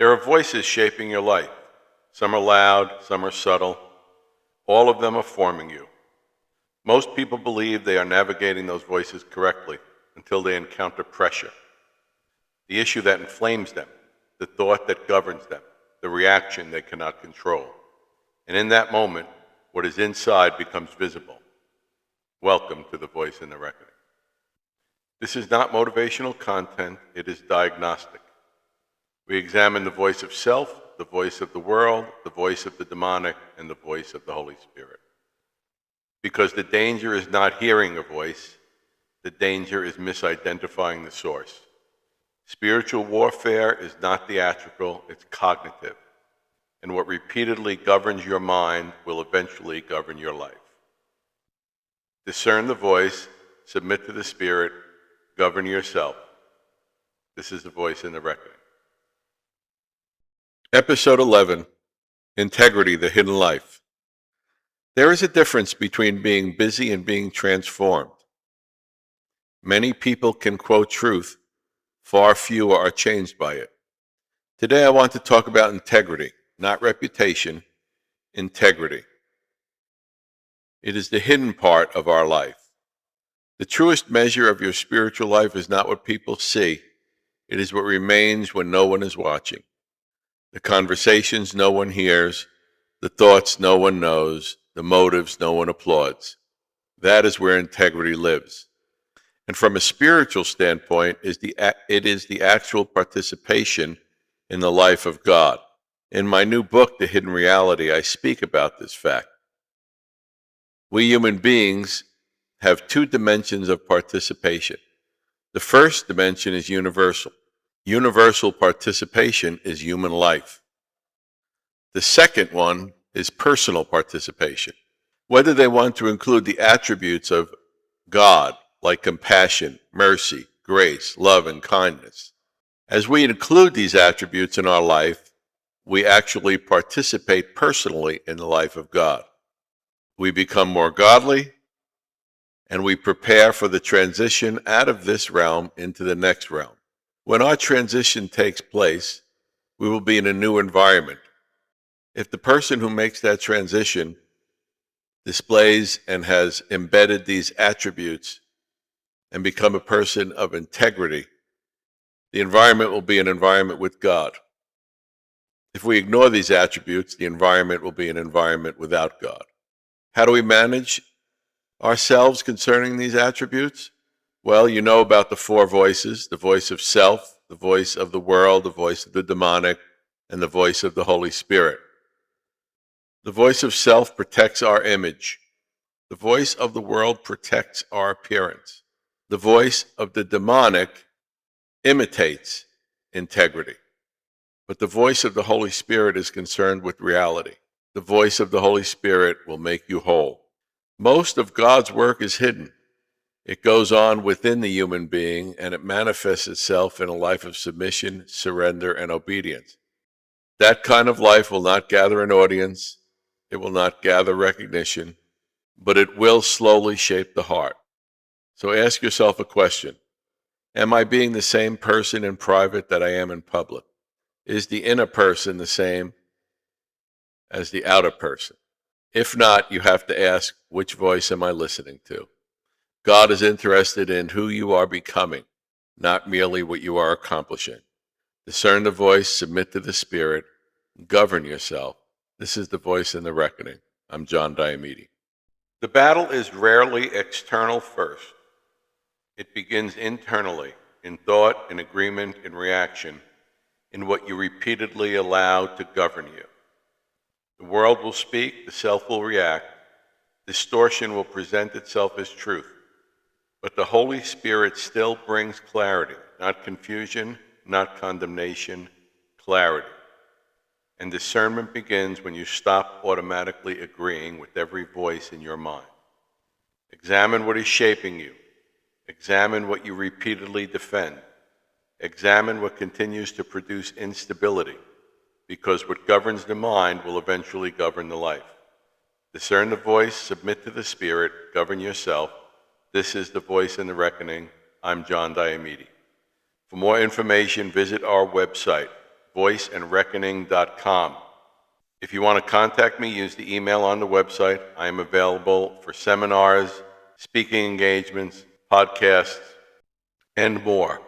There are voices shaping your life. Some are loud, some are subtle. All of them are forming you. Most people believe they are navigating those voices correctly until they encounter pressure, the issue that inflames them, the thought that governs them, the reaction they cannot control. And in that moment, what is inside becomes visible. Welcome to The Voice in the Reckoning. This is not motivational content, it is diagnostic. We examine the voice of self, the voice of the world, the voice of the demonic, and the voice of the Holy Spirit. Because the danger is not hearing a voice, the danger is misidentifying the source. Spiritual warfare is not theatrical, it's cognitive. And what repeatedly governs your mind will eventually govern your life. Discern the voice, submit to the Spirit, govern yourself. This is The Voice in the Reckoning. Episode 11, Integrity, the Hidden Life. There is a difference between being busy and being transformed. Many people can quote truth, far fewer are changed by it. Today I want to talk about integrity, not reputation, integrity. It is the hidden part of our life. The truest measure of your spiritual life is not what people see, it is what remains when no one is watching. The conversations no one hears, the thoughts no one knows, the motives no one applauds. That is where integrity lives. And from a spiritual standpoint, it is the actual participation in the life of God. In my new book, The Hidden Reality, I speak about this fact. We human beings have two dimensions of participation. The first dimension is universal. Universal participation is human life. The second one is personal participation. Whether they want to include the attributes of God, like compassion, mercy, grace, love, and kindness. As we include these attributes in our life, we actually participate personally in the life of God. We become more godly, and we prepare for the transition out of this realm into the next realm. When our transition takes place, we will be in a new environment. If the person who makes that transition displays and has embedded these attributes and become a person of integrity, the environment will be an environment with God. If we ignore these attributes, the environment will be an environment without God. How do we manage ourselves concerning these attributes? Well, you know about the four voices: the voice of self, the voice of the world, the voice of the demonic, and the voice of the Holy Spirit. The voice of self protects our image. The voice of the world protects our appearance. The voice of the demonic imitates integrity. But the voice of the Holy Spirit is concerned with reality. The voice of the Holy Spirit will make you whole. Most of God's work is hidden. It goes on within the human being, and it manifests itself in a life of submission, surrender, and obedience. That kind of life will not gather an audience. It will not gather recognition, but it will slowly shape the heart. So ask yourself a question. Am I being the same person in private that I am in public? Is the inner person the same as the outer person? If not, you have to ask, which voice am I listening to? God is interested in who you are becoming, not merely what you are accomplishing. Discern the voice, submit to the Spirit, govern yourself. This is The Voice in the Reckoning. I'm John Diomede. The battle is rarely external first. It begins internally, in thought, in agreement, in reaction, in what you repeatedly allow to govern you. The world will speak, the self will react, distortion will present itself as truth. But the Holy Spirit still brings clarity, not confusion, not condemnation, clarity. And discernment begins when you stop automatically agreeing with every voice in your mind. Examine what is shaping you. Examine what you repeatedly defend. Examine what continues to produce instability, because what governs the mind will eventually govern the life. Discern the voice, submit to the Spirit, govern yourself. This is The Voice in the Reckoning. I'm John Diomede. For more information, visit our website, voiceandreckoning.com. If you want to contact me, use the email on the website. I am available for seminars, speaking engagements, podcasts, and more.